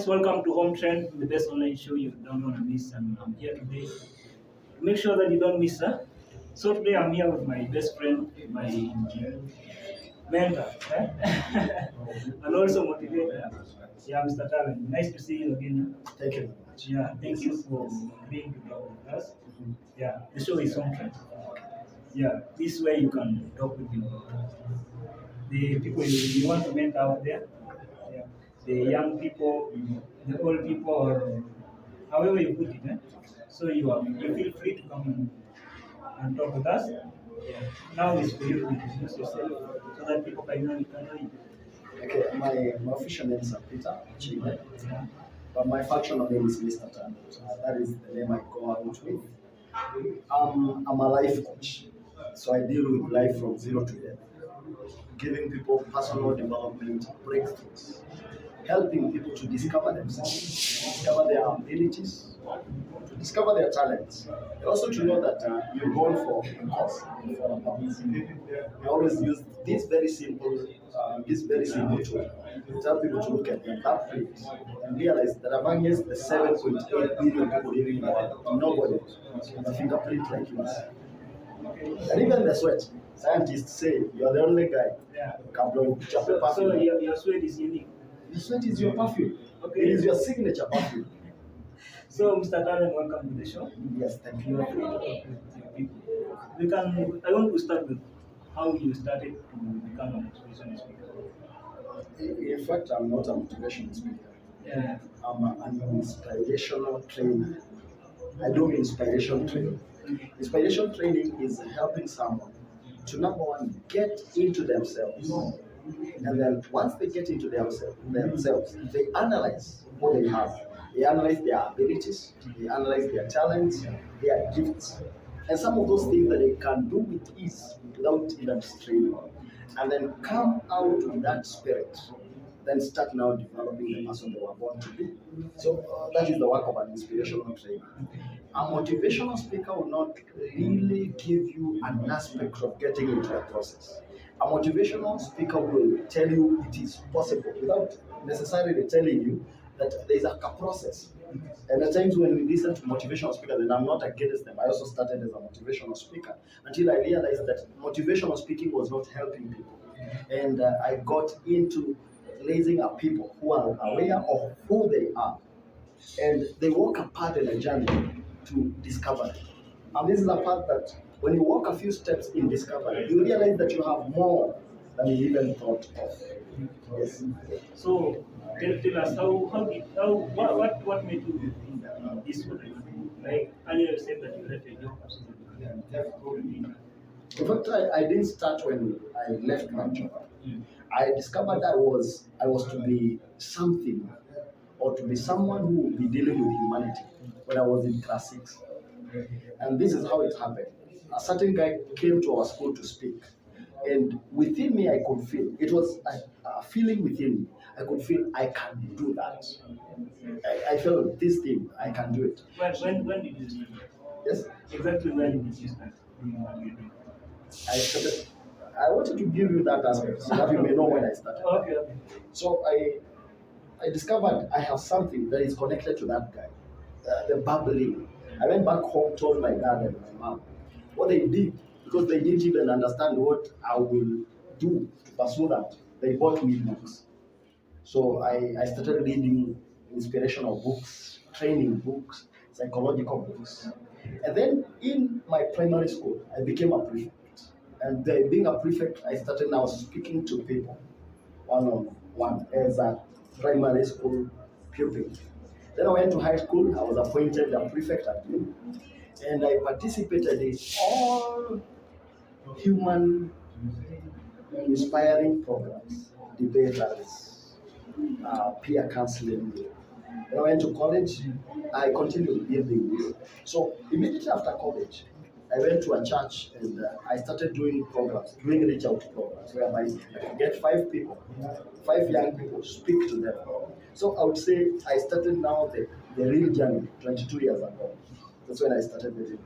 welcome to Home Trend, the best online show you don't want to miss. And I'm here today to make sure that you don't miss her. So today I'm here with my best friend, my mentor, and also motivator. Yeah, Mr. Talanta. Nice to see you again. Thank you very much. Yeah, thank you for agreeing to talk with us. Yeah, the show is Home Trend. Yeah, this way you can talk with the people you want to mentor out there. Yeah, the young people, the old people, or however you put it. So you feel free to come and talk with us. Yeah. Now it's for you to introduce yourself so that people can know you. Okay, my official name is Peter Chile, but my functional name is Mr Talanta. That is the name I go out with. I'm a life coach, so I deal with life from 0 to 10, giving people personal development breakthroughs, helping people to discover themselves, discover their abilities, to discover their talents, and also to know that you're born for a cause, for a purpose. I always use this very simple tool to tell people to look at their birthplace and realize that amongst the 7.8 billion people living in the world, nobody has a fingerprint like yours. And even the sweat, scientists say you're the only guy who can blow your perfume. So your sweat is unique. Your sweat is your perfume. Okay. It is your signature perfume. So, Mr. Talanta, welcome to the show. Yes, thank you. I want to start with how you started to become a motivational speaker. In fact, I'm not a motivational speaker. Yeah. I'm an inspirational trainer. I do inspiration training. Inspiration training is helping someone to, number one, get into themselves. And then once they get into themselves, they analyze what they have. They analyze their abilities, they analyze their talents, their gifts, and some of those things that they can do with ease without even straining. And then come out with that spirit, then start now developing the person they were born to be. So that is the work of an inspirational trainer. A motivational speaker will not really give you an aspect of getting into the process. A motivational speaker will tell you it is possible without necessarily telling you that there is a process. And at times when we listen to motivational speakers, and I'm not against them, I also started as a motivational speaker until I realized that motivational speaking was not helping people. And I got into raising up people who are aware of who they are. And they walk a path in a journey to discover it. And this is a path that when you walk a few steps in discovery, you realize that you have more than you even thought of. Yes. So tell us what made you think this way? Like earlier you said that you left a job. In fact, I didn't start when I left my job. I discovered I was to be something, or to be someone who would be dealing with humanity when I was in class 6. And this is how it happened. A certain guy came to our school to speak. And within me, I could feel, it was a feeling within me. I could feel I can do that. I felt this thing, I can do it. When did you start? Yes? Exactly when did you start? I wanted to give you that aspect so that you may know when I started. Okay. So I discovered I have something that is connected to that guy, the bubbling. I went back home, told my dad and my mom what they did, because they didn't even understand what I will do to pursue that. They bought me books. So I started reading inspirational books, training books, psychological books. And then in my primary school, I became a prefect. And being a prefect, I started now speaking to people one-on-one as a primary school pupil. Then I went to high school. I was appointed a prefect at U, and I participated in all human inspiring programs, debaters, peer counseling. Then I went to college. I continued building this. So immediately after college, I went to a church and I started doing programs, doing reach out programs, whereby I could get 5 young people, speak to them. So I would say I started now the real journey 22 years ago. That's when I started the real journey.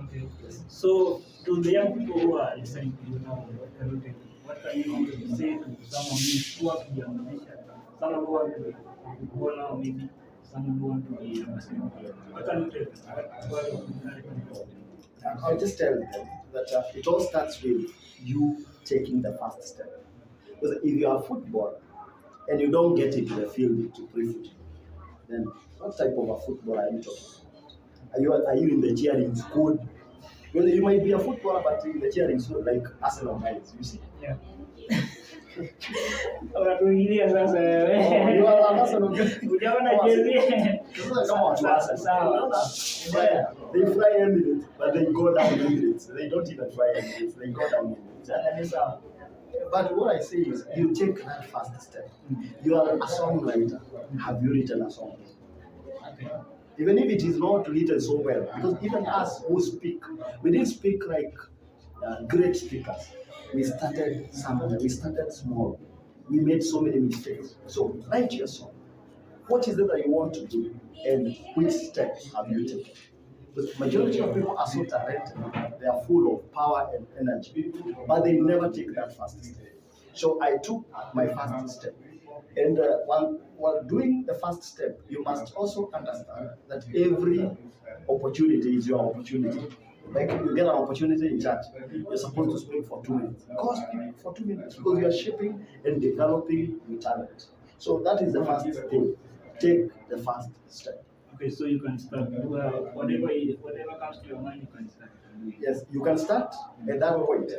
Okay. Yes. So to the young people who are listening to you now, what can you say to someone who is poor to their ambition? someone who want to be a footballer, or maybe someone who want to be a basketball player. What can you tell them? I'll just tell them that it all starts with you taking the first step. Because if you are a footballer and you don't get into the field to play football, then what type of a footballer are you talking about? Are you in the cheering squad? Well, you might be a footballer, but in the cheering squad, like Arsenal guys, you see. Yeah. Unatuingilia sasa Oh, you are an Arsenal guy. Ujaona Come on, jezi? Come on, to Arsenal. Sawa. They fly Emirates, but they go down Emirates. They don't even fly Emirates. They go down Emirates. Sawa. But what I say is, you take that first step. You are a songwriter. Have you written a song? Okay. Even if it is not written so well, because even us who speak, we didn't speak like great speakers. We started somewhere. We started small. We made so many mistakes. So write your song. What is it that you want to do, and which step have you taken? Because majority of people are so talented, they are full of power and energy, but they never take that first step. So I took my first step. And while doing the first step, you must also understand that every opportunity is your opportunity. Like you get an opportunity in church, you're supposed to speak for 2 minutes. Go speak for 2 minutes because you are shaping and developing your talent. So that is the first thing. Take the first step. Okay, so you can start whatever comes to your mind, you can start. Yes, you can start at that point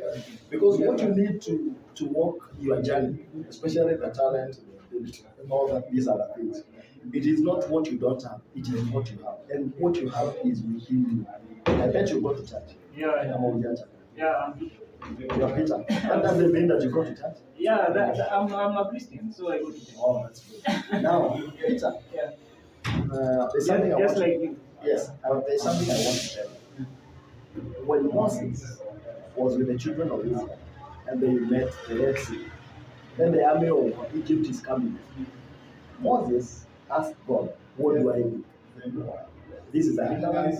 because what you need to walk your journey, especially the talent, and all that these other things, it is not what you don't have, it is what you have, and what you have is within you. I bet you go to church. Yeah. Yeah, you're Peter. That doesn't mean that you go to church. Yeah, I'm a Christian, so I go to church. Oh, that's good. Now, Peter. Yeah. There's something just like you. Yes, there's something I want to tell you. When Moses was with the children of Israel and they met the Red Sea, then the army of Egypt is coming. Moses asked God, what do I do? This is an enemy.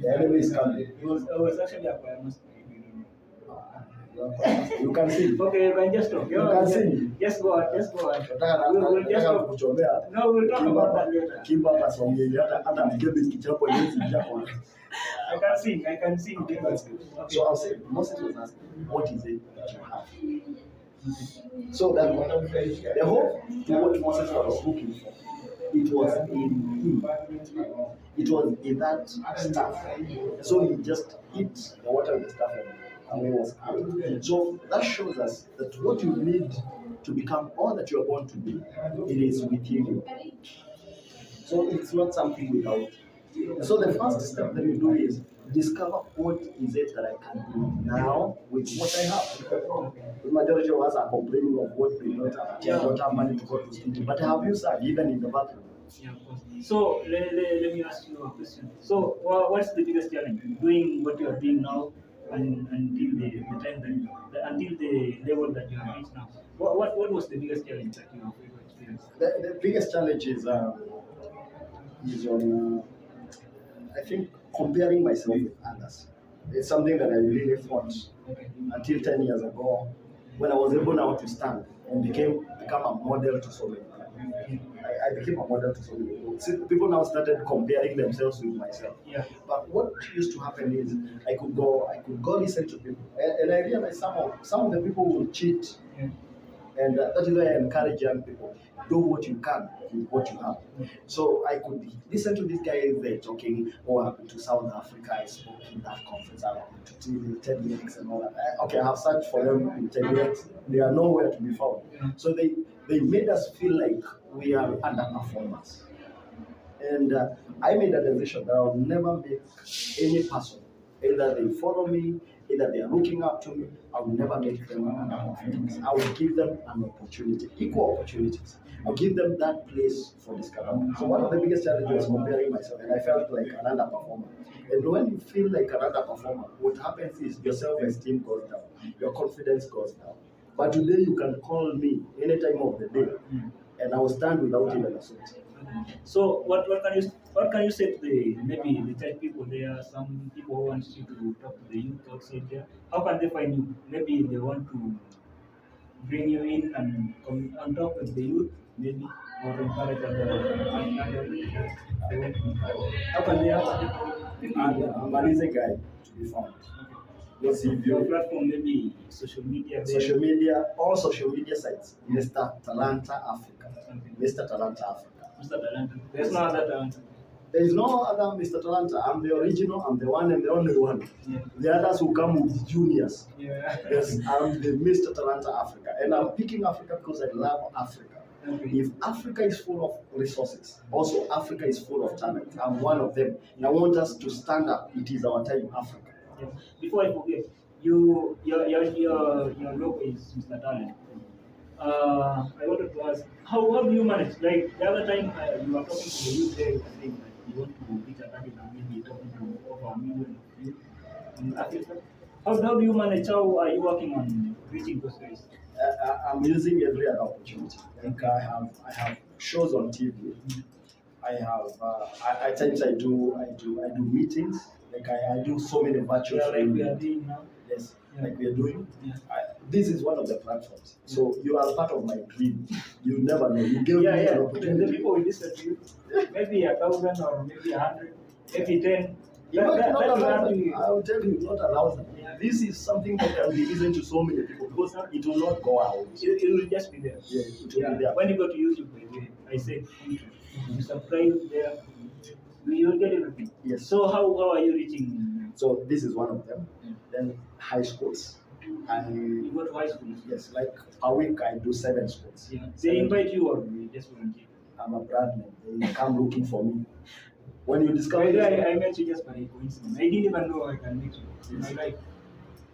The enemy is coming. It was actually a choir master. You can sing. Okay, you can just talk. You can sing. Just go on. We'll just talk. No, we'll talk about that later. Keep up a song. I can sing. Okay. So I'll say, Moses was asking, what is it that you have? So that the hope to what Moses was looking for, it was in him. It was in that staff. So he just hit the water with the staff and he was out. So that shows us that what you need to become all that you are born to be, it is within you. So it's not something without. So the first step that you do is discover what is it that I can do now with what I have. The majority of us are complaining of what we don't have. They don't have money to go to studio. But have you served even in the bathroom? Yeah, of course. So let me ask you a question. So what's the biggest challenge doing what you are doing now and until the time until the level that you have reached now? What was the biggest challenge that you have experienced? The biggest challenge is on I think comparing myself with others. It's something that I really thought until 10 years ago when I was able now to stand and become a model to so many people. I became a model to so many people. See, people now started comparing themselves with myself. Yeah. But what used to happen is I could go listen to people, and I realized some of the people will cheat. Yeah. And that is why I encourage young people, do what you can with what you have. So I could listen to these guys, they're talking, oh, I've been to South Africa, I spoke in that conference, I went to 10 minutes and all that. Okay, I have searched for them in 10 minutes, they are nowhere to be found. So they made us feel like we are underperformers. And I made a decision that I will never make any person, either they follow me, either they are looking up to me, I will never make them underperformers. I will give them an opportunity, equal opportunities. I'll give them that place for discovery. So one of the biggest challenges was comparing myself, and I felt like an underperformer. And when you feel like an underperformer, what happens is your self-esteem goes down, your confidence goes down. But today you can call me any time of the day, and I will stand without even a sweat. So what can you say to the tech people? There are some people who want you to talk to the youth outside there. How can they find you? Maybe they want to bring you in and talk with the youth. maybe, or encourage other they want to encourage. How can they I'm an easy guy to be found. Because if Your you platform, maybe social media, social media, all social media sites, Mr. Talanta Africa. Okay. Mr. Talanta Africa. Mr. Talanta. There's no other talent. There is no other Mr. Talanta. I'm the original, I'm the one and the only one. Yeah. The others will come with juniors. Yeah. Yes, I'm the Mr. Talanta Africa. And I'm picking Africa because I love Africa. Okay. If Africa is full of resources, also Africa is full of talent. I'm one of them. And I want us to stand up. It is our time, Africa. Yeah. Before I forget, your logo is Mr. Talent. I wanted to ask, how do you manage? Like the other time you were talking to the youth there, you were saying that you want to reach a target and maybe talking to over 1 million youth in Africa. How do you manage? How are you working on reaching those guys? I'm using every other opportunity. Like I have shows on TV. I have at times I do meetings. Like I do so many virtual Like we are doing now. Yes, Yeah. like we are doing. Yeah. This is one of the platforms. So you are part of my dream. You never know. You give me an The opportunity. people will listen to you. Maybe 1,000 or maybe 100, maybe 10. You might not will allow have them. to- I will tell you, not allow them. Yeah. This is something that can be listened to so many people because it will not go out. It will just be there. Yeah, it will be there. When you go to YouTube, by the way, I said, you subscribe there, you will get everything. Yes. So how are you reaching? So this is one of them. Yeah. Then high schools. You go to high school. Yes, like a week I do 7 schools. Yeah. They invite you or you just volunteer? I'm a brand name. They come looking for me. When you discover By the way, this, I met you just by coincidence. I didn't even know I can meet you in my life.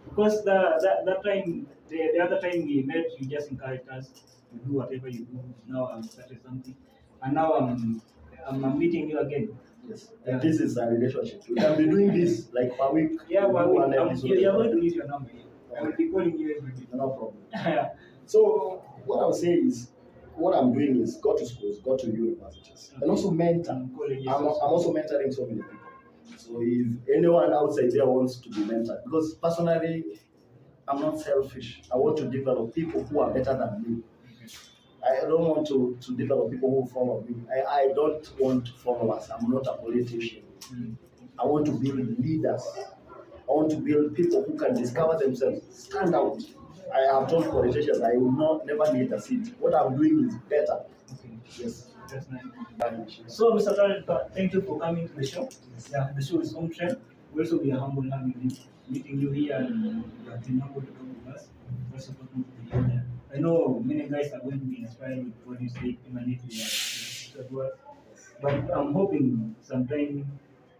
Because that time, the other time we met, you just encouraged us to do whatever you do. Now I've started something. And now I'm meeting you again. yes, Yeah. and this is a relationship. We can be doing this like per week. Yeah, we but do one episode. you're going to leave your number here. I will be calling you every day. No problem. Yeah. So what I'll say is, what I'm doing is go to schools, go to universities, and also mentor. Colleges I'm also. also mentoring so many people. So if anyone outside there wants to be mentored, because personally, I'm not selfish. I want to develop people who are better than me. I don't want to develop people who follow me. I don't want followers. I'm not a politician. I want to build leaders. I want to build people who can discover themselves, stand out. I have told politicians I will never need a seat. What I'm doing is better. Okay. Yes. That's nice. So, Mr. Talanta, thank you for coming to the show. Yeah, the show is HOMETREND. We also be humble having meeting you here and you have been able to talk with us. Also talking to you. I know many guys are going to be inspired with what you say, even if they are work. But I'm hoping sometime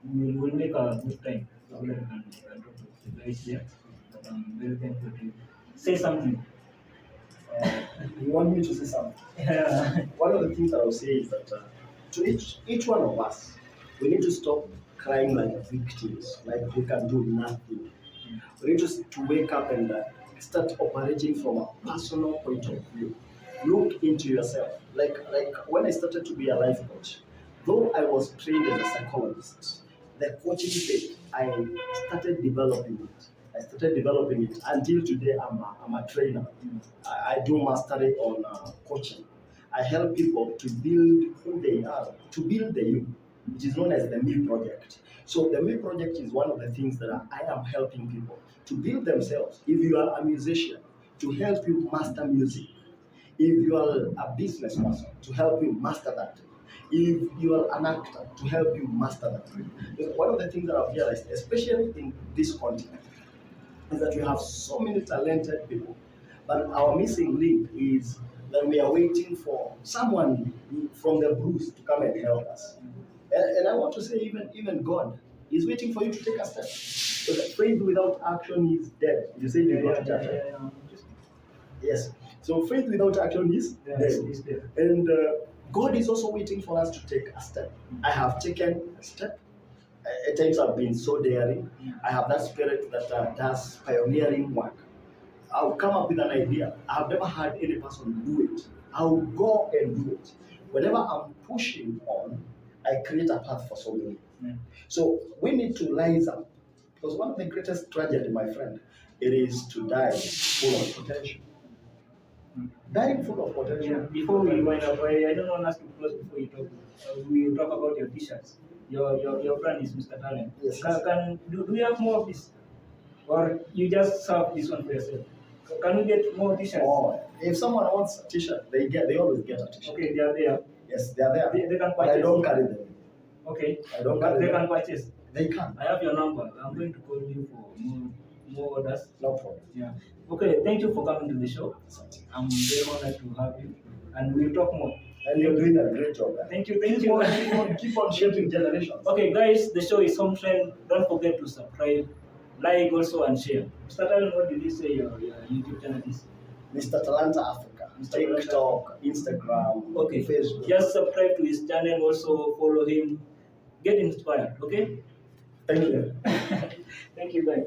we'll make a good time. So that we can talk to the guys here. But I'm very thankful to you. Say something. You want me to say something? Yeah. One of the things that I'll say is that to each one of us, we need to stop crying like victims, like we can do nothing. We need to wake up and start operating from a personal point of view. Look into yourself. Like when I started to be a life coach, though I was trained as a psychologist, the coaching bit, I started developing it. Until today. I'm a trainer. I do mastery on coaching. I help people to build who they are, to build the you. It is known as the Me Project. So the Me Project is one of the things that I am helping people to build themselves. If you are a musician, to help you master music. If you are a business person, to help you master that. If you are an actor, to help you master that. One of the things that I've realized, especially in this continent, is that we have so many talented people, but our missing link is that we are waiting for someone from the blues to come and help us. And I want to say, even God is waiting for you to take a step. Because faith without action is dead. You say you got it. Yes. So faith without action is dead. And God is also waiting for us to take a step. I have taken a step. At times I've been so daring. I have that spirit that does pioneering work. I'll come up with an idea. I've never had any person do it. I'll go and do it. Whenever I'm pushing on, I create a path for somebody. So we need to rise up. Because one of the greatest tragedy, my friend, it is to die full of potential. Very full of potential. Yeah. Before we wind up, I don't want us to close before you talk. We will talk about your t-shirts. Your brand is Mr. Talent. Yes. Do you have more of this? Or you just serve this one for yourself? Can we get more t-shirts? Oh, if someone wants a t-shirt, they always get a t-shirt. Okay, they are there. Yes, they are there. They can But I purchase. don't carry them. Okay. I don't But carry they them. can purchase. They can. I have your number. I'm going to call you for more orders. No problem. Yeah. Okay, thank you for coming to the show. I'm very honored to have you. And we'll talk more. And you're doing a great job. Thank you, thank Keep you. on, keep on shaping generations. Okay, guys, the show is HOMETREND. Don't forget to subscribe, like also, and share. Mr. Talent, what did you say your YouTube channel is? Mr. Talanta Africa. Mr. TikTok, Instagram, Okay, Facebook. just subscribe to his channel, also follow him. Get inspired, okay? Thank you. Thank you, guys.